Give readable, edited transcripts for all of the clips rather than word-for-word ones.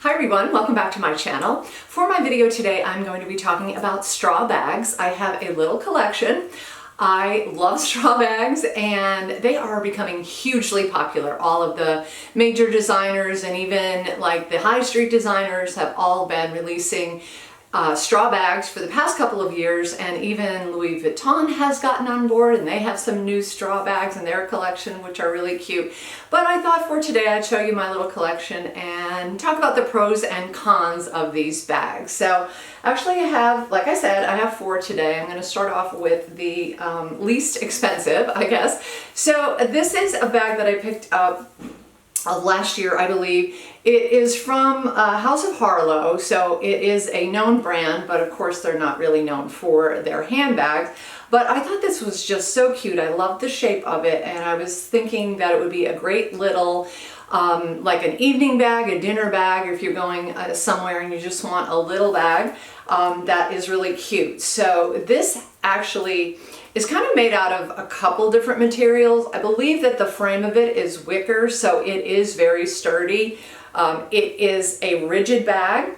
Hi everyone, welcome back to my channel. For my video today, I'm going to be talking about straw bags. I have a little collection. I love straw bags and they are becoming hugely popular. All of the major designers and even like the high street designers have all been releasing straw bags for the past couple of years, and even Louis Vuitton has gotten on board and they have some new straw bags in their collection which are really cute. But I thought for today I'd show you my little collection and talk about the pros and cons of these bags. So actually I have, like I said, I have 4 today. I'm going to start off with the least expensive, I guess. So this is a bag that I picked up last year, I believe. It is from House of Harlow, so it is a known brand, but of course they're not really known for their handbags. But I thought this was just so cute. I loved the shape of it, and I was thinking that it would be a great little like an evening bag, a dinner bag, if you're going somewhere and you just want a little bag that is really cute. So this actually is kind of made out of a couple different materials. I believe that the frame of it is wicker, so it is very sturdy. It is a rigid bag.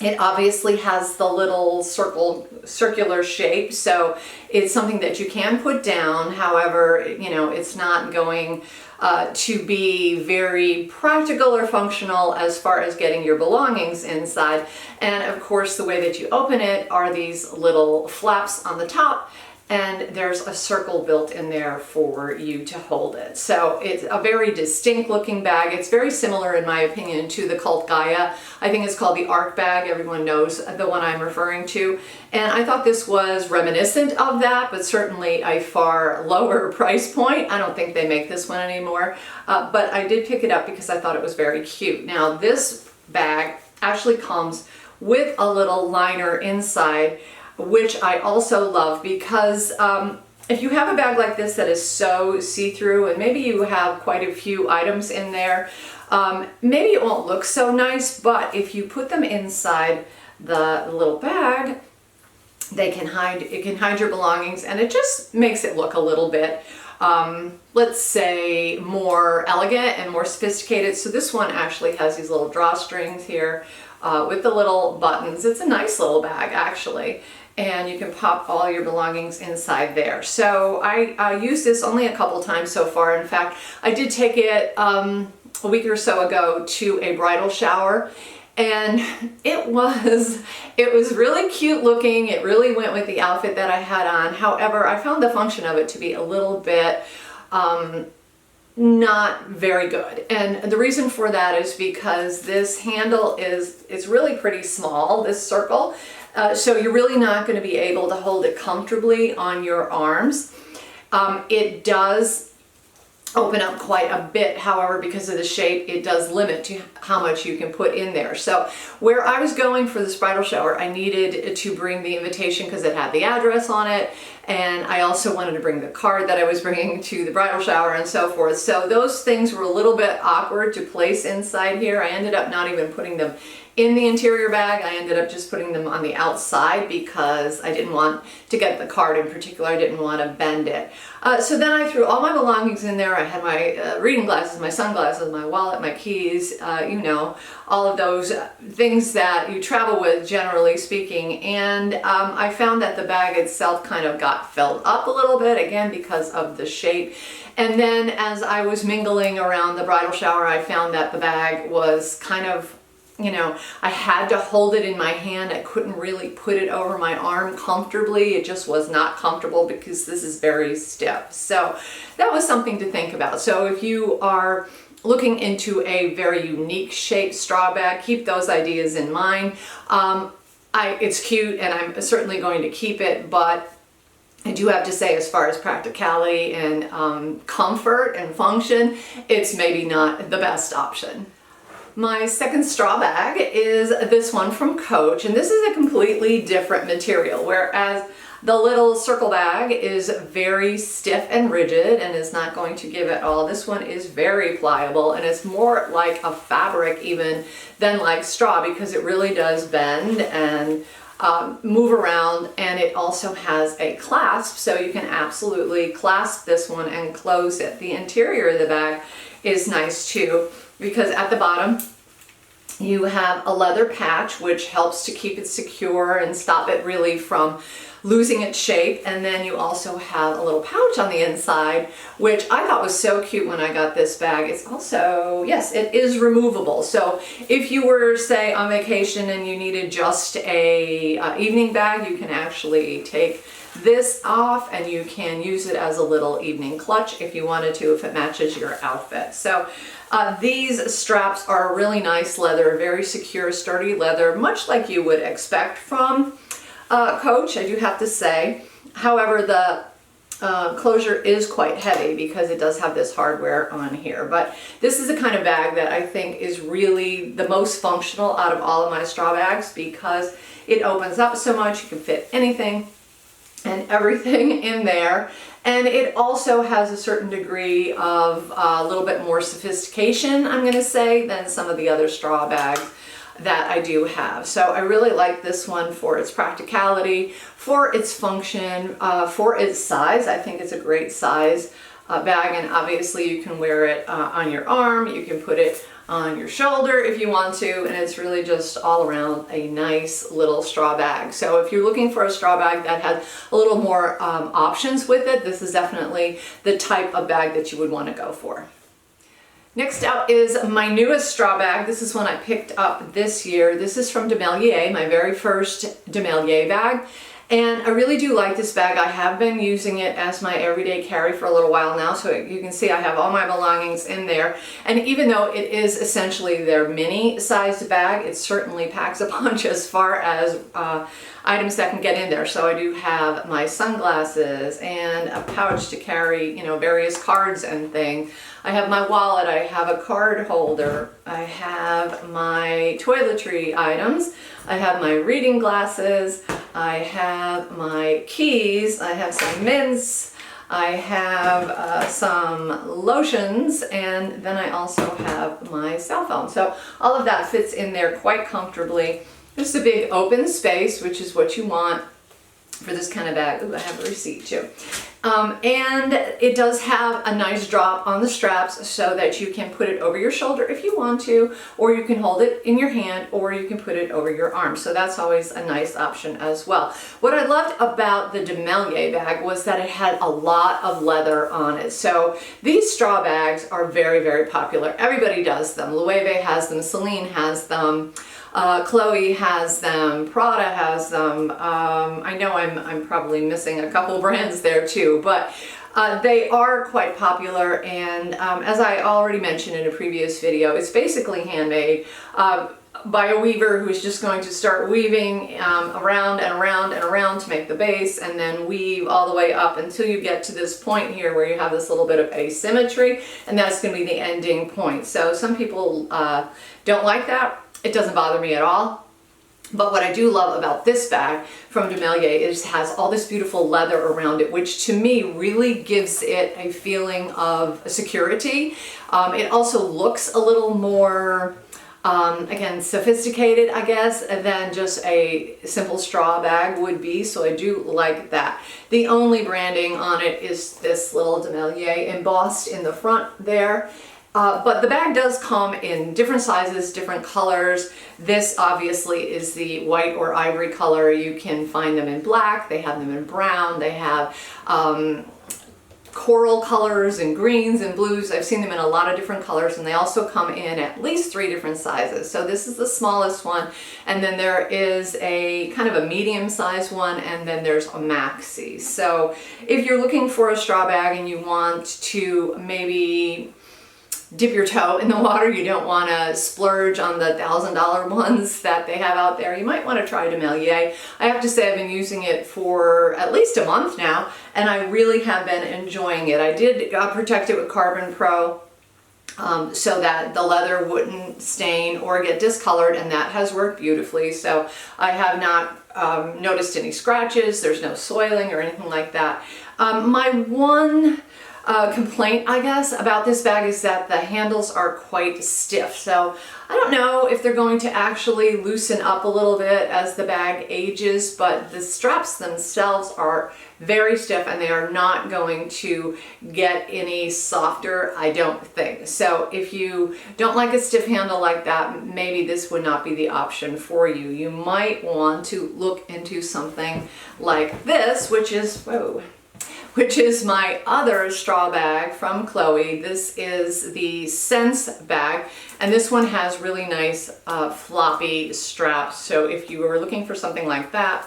It obviously has the little circular shape, so it's something that you can put down. However, you know, it's not going to be very practical or functional as far as getting your belongings inside. And of course, the way that you open it are these little flaps on the top, and there's a circle built in there for you to hold it. So it's a very distinct looking bag. It's very similar, in my opinion, to the Cult Gaia. I think it's called the Arc bag. Everyone knows the one I'm referring to. And I thought this was reminiscent of that, but certainly a far lower price point. I don't think they make this one anymore, but I did pick it up because I thought it was very cute. Now this bag actually comes with a little liner inside, which I also love because if you have a bag like this that is so see-through and maybe you have quite a few items in there, maybe it won't look so nice, but if you put them inside the little bag, it can hide your belongings, and it just makes it look a little bit, let's say, more elegant and more sophisticated. So this one actually has these little drawstrings here with the little buttons. It's a nice little bag actually, and you can pop all your belongings inside there. So I used this only a couple times so far. In fact, I did take it a week or so ago to a bridal shower, and it was really cute looking. It really went with the outfit that I had on. However, I found the function of it to be a little bit not very good. And the reason for that is because this handle is really pretty small, this circle. So you're really not going to be able to hold it comfortably on your arms. It does open up quite a bit, however, because of the shape, it does limit to how much you can put in there. So where I was going for this bridal shower, I needed to bring the invitation because it had the address on it, and I also wanted to bring the card that I was bringing to the bridal shower and so forth. So those things were a little bit awkward to place inside here. I ended up not even putting them in the interior bag. I ended up just putting them on the outside because I didn't want to get the card in particular. I didn't want to bend it. So then I threw all my belongings in there. I had my reading glasses, my sunglasses, my wallet, my keys, you know, all of those things that you travel with, generally speaking. And I found that the bag itself kind of got filled up a little bit, again, because of the shape. And then as I was mingling around the bridal shower, I found that the bag was kind of, you know, I had to hold it in my hand. I couldn't really put it over my arm comfortably. It just was not comfortable because this is very stiff. So that was something to think about. So if you are looking into a very unique shaped straw bag, keep those ideas in mind. It's cute and I'm certainly going to keep it, but I do have to say, as far as practicality and comfort and function, it's maybe not the best option. My second straw bag is this one from Coach, and this is a completely different material, whereas the little circle bag is very stiff and rigid and is not going to give at all. This one is very pliable, and it's more like a fabric even than like straw because it really does bend and move around, and it also has a clasp, so you can absolutely clasp this one and close it. The interior of the bag is nice too, because at the bottom You have a leather patch, which helps to keep it secure and stop it really from losing its shape. And then you also have a little pouch on the inside, which I thought was so cute when I got this bag. It's also, yes, it is removable. So if you were, say, on vacation and you needed just a evening bag, you can actually take this off and you can use it as a little evening clutch if you wanted to, if it matches your outfit. So these straps are a really nice leather, very secure, sturdy leather, much like you would expect from Coach, I do have to say. However, the closure is quite heavy because it does have this hardware on here. But this is the kind of bag that I think is really the most functional out of all of my straw bags because it opens up so much. You can fit anything and everything in there. And it also has a certain degree of a little bit more sophistication, I'm going to say, than some of the other straw bags that I do have. So I really like this one for its practicality, for its function, for its size. I think it's a great size bag, and obviously you can wear it on your arm, you can put it on your shoulder if you want to, and it's really just all around a nice little straw bag. So if you're looking for a straw bag that has a little more options with it, this is definitely the type of bag that you would want to go for. Next up is my newest straw bag. This is one I picked up this year. This is from Demellier, my very first Demellier bag. And I really do like this bag. I have been using it as my everyday carry for a little while now, so you can see I have all my belongings in there. And even though it is essentially their mini-sized bag, it certainly packs a punch as far as items that can get in there. So I do have my sunglasses and a pouch to carry, you know, various cards and things. I have my wallet, I have a card holder, I have my toiletry items, I have my reading glasses, I have my keys, I have some mints, I have some lotions, and then I also have my cell phone. So all of that fits in there quite comfortably. Just a big open space, which is what you want for this kind of bag. Ooh, I have a receipt too. And it does have a nice drop on the straps so that you can put it over your shoulder if you want to, or you can hold it in your hand, or you can put it over your arm. So that's always a nice option as well. What I loved about the Demellier bag was that it had a lot of leather on it. So these straw bags are very, very popular. Everybody does them. Loewe has them, Celine has them. Chloe has them, Prada has them. I know I'm probably missing a couple brands there too, but they are quite popular, and as I already mentioned in a previous video, it's basically handmade by a weaver who's just going to start weaving around and around and around to make the base, and then weave all the way up until you get to this point here where you have this little bit of asymmetry, and that's going to be the ending point. So some people don't like that. It doesn't bother me at all. But what I do love about this bag from Demellier is it has all this beautiful leather around it, which to me really gives it a feeling of security. It also looks a little more, again, sophisticated, I guess, than just a simple straw bag would be. So I do like that. The only branding on it is this little Demellier embossed in the front there. But the bag does come in different sizes, different colors. This obviously is the white or ivory color. You can find them in black, they have them in brown, they have coral colors and greens and blues. I've seen them in a lot of different colors, and they also come in at least 3 different sizes. So this is the smallest one, and then there is a kind of a medium-sized one, and then there's a maxi. So if you're looking for a straw bag and you want to maybe dip your toe in the water, you don't want to splurge on the $1,000 ones that they have out there, you might want to try Demellier. I have to say I've been using it for at least a month now, and I really have been enjoying it. I did protect it with Carbon Pro so that the leather wouldn't stain or get discolored, and that has worked beautifully. So I have not noticed any scratches, there's no soiling or anything like that. My one complaint, I guess, about this bag is that the handles are quite stiff. So I don't know if they're going to actually loosen up a little bit as the bag ages, but the straps themselves are very stiff and they are not going to get any softer, I don't think. So if you don't like a stiff handle like that, maybe this would not be the option for you. You might want to look into something like this, which is, which is my other straw bag from Chloe. This is the Sense bag, and this one has really nice floppy straps. So if you are looking for something like that,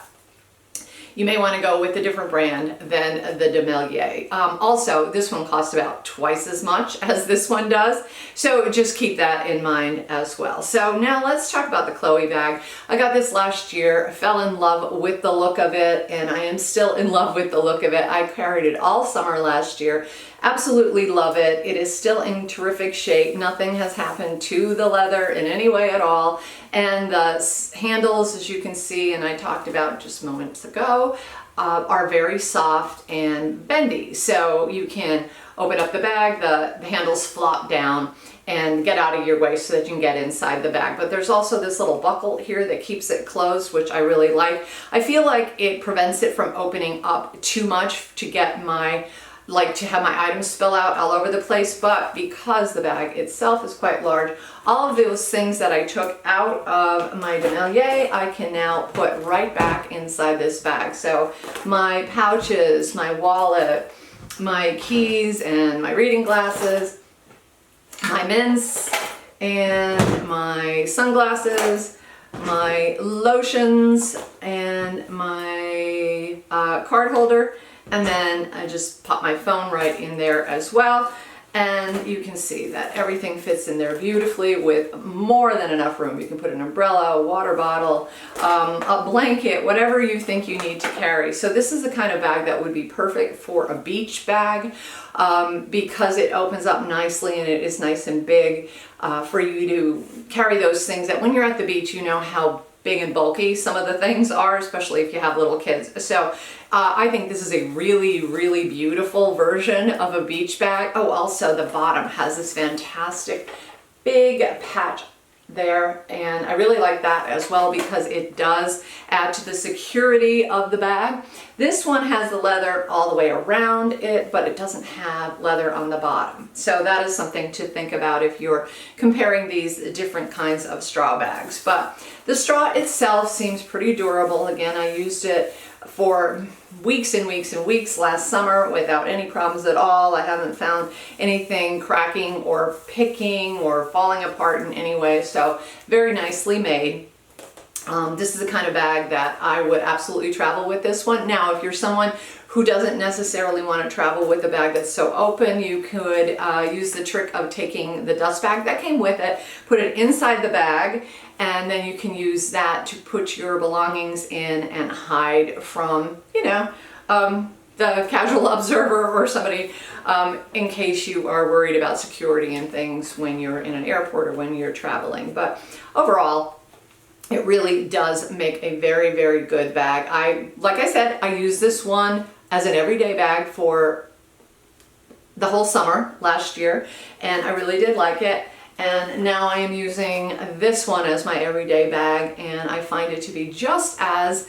you may want to go with a different brand than the Demellier. Also, this one costs about twice as much as this one does, so just keep that in mind as well. So now let's talk about the Chloe bag. I got this last year, fell in love with the look of it, and I am still in love with the look of it. I carried it all summer last year. Absolutely love it. It is still in terrific shape. Nothing has happened to the leather in any way at all. And the handles, as you can see, and I talked about just moments ago, are very soft and bendy. So you can open up the bag, the handles flop down and get out of your way so that you can get inside the bag. But there's also this little buckle here that keeps it closed, which I really like. I feel like it prevents it from opening up too much to get to have my items spill out all over the place, but because the bag itself is quite large, all of those things that I took out of my Demellier, I can now put right back inside this bag. So my pouches, my wallet, my keys and my reading glasses, my mints and my sunglasses, my lotions and my card holder. And then I just pop my phone right in there as well. And you can see that everything fits in there beautifully with more than enough room. You can put an umbrella, a water bottle, a blanket, whatever you think you need to carry. So this is the kind of bag that would be perfect for a beach bag because it opens up nicely and it is nice and big for you to carry those things that when you're at the beach, you know how big and bulky some of the things are, especially if you have little kids. So I think this is a really, really beautiful version of a beach bag. Oh, also the bottom has this fantastic big patch there, and I really like that as well because it does add to the security of the bag. This one has the leather all the way around it, but it doesn't have leather on the bottom. So that is something to think about if you're comparing these different kinds of straw bags. But the straw itself seems pretty durable. Again, I used it for weeks and weeks and weeks last summer without any problems at all. I haven't found anything cracking or picking or falling apart in any way. So very nicely made. This is the kind of bag that I would absolutely travel with this one. Now, if you're someone who doesn't necessarily want to travel with a bag that's so open, you could use the trick of taking the dust bag that came with it, put it inside the bag, and then you can use that to put your belongings in and hide from, the casual observer or somebody in case you are worried about security and things when you're in an airport or when you're traveling. But overall, it really does make a very, very good bag. Like I said, I use this one as an everyday bag for the whole summer last year, and I really did like it. And now I am using this one as my everyday bag, and I find it to be just as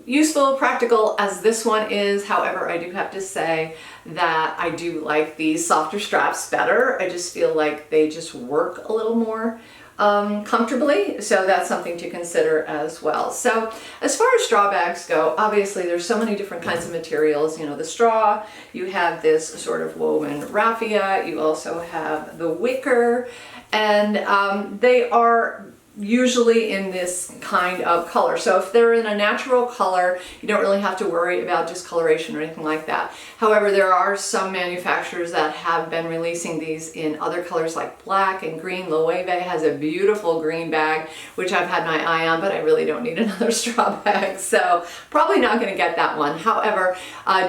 useful, practical as this one is. However, I do have to say that I do like these softer straps better. I just feel like they just work a little more comfortably, so that's something to consider as well. So as far as straw bags go, obviously there's so many different kinds of materials. The straw, you have this sort of woven raffia, you also have the wicker, and they are usually in this kind of color. So if they're in a natural color, you don't really have to worry about discoloration or anything like that. However, there are some manufacturers that have been releasing these in other colors like black and green. Loewe has a beautiful green bag, which I've had my eye on, but I really don't need another straw bag. So probably not going to get that one. However,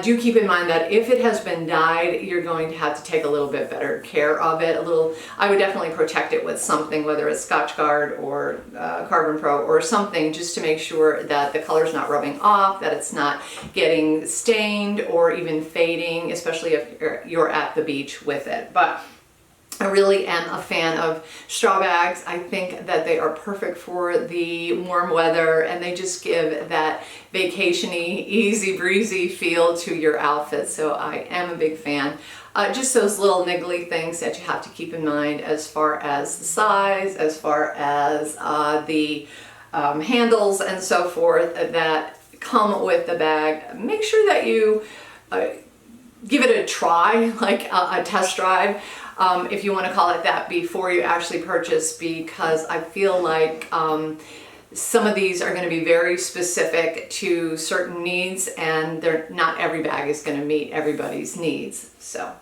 do keep in mind that if it has been dyed, you're going to have to take a little bit better care of it. I would definitely protect it with something, whether it's Scotch Guard or or Carbon Pro or something, just to make sure that the color's not rubbing off, that it's not getting stained or even fading, especially if you're at the beach with it. But I really am a fan of straw bags. I think that they are perfect for the warm weather, and they just give that vacation-y, easy breezy feel to your outfit. So I am a big fan. Just those little niggly things that you have to keep in mind as far as the size, as far as the handles and so forth that come with the bag. Make sure that you give it a try, like a test drive, if you want to call it that, before you actually purchase, because I feel like some of these are going to be very specific to certain needs, and not every bag is going to meet everybody's needs. So,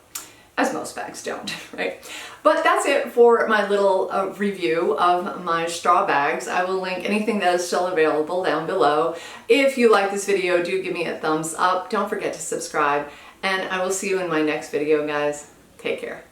as most bags don't, right? But that's it for my little review of my straw bags. I will link anything that is still available down below. If you like this video, do give me a thumbs up. Don't forget to subscribe, and I will see you in my next video, guys. Take care.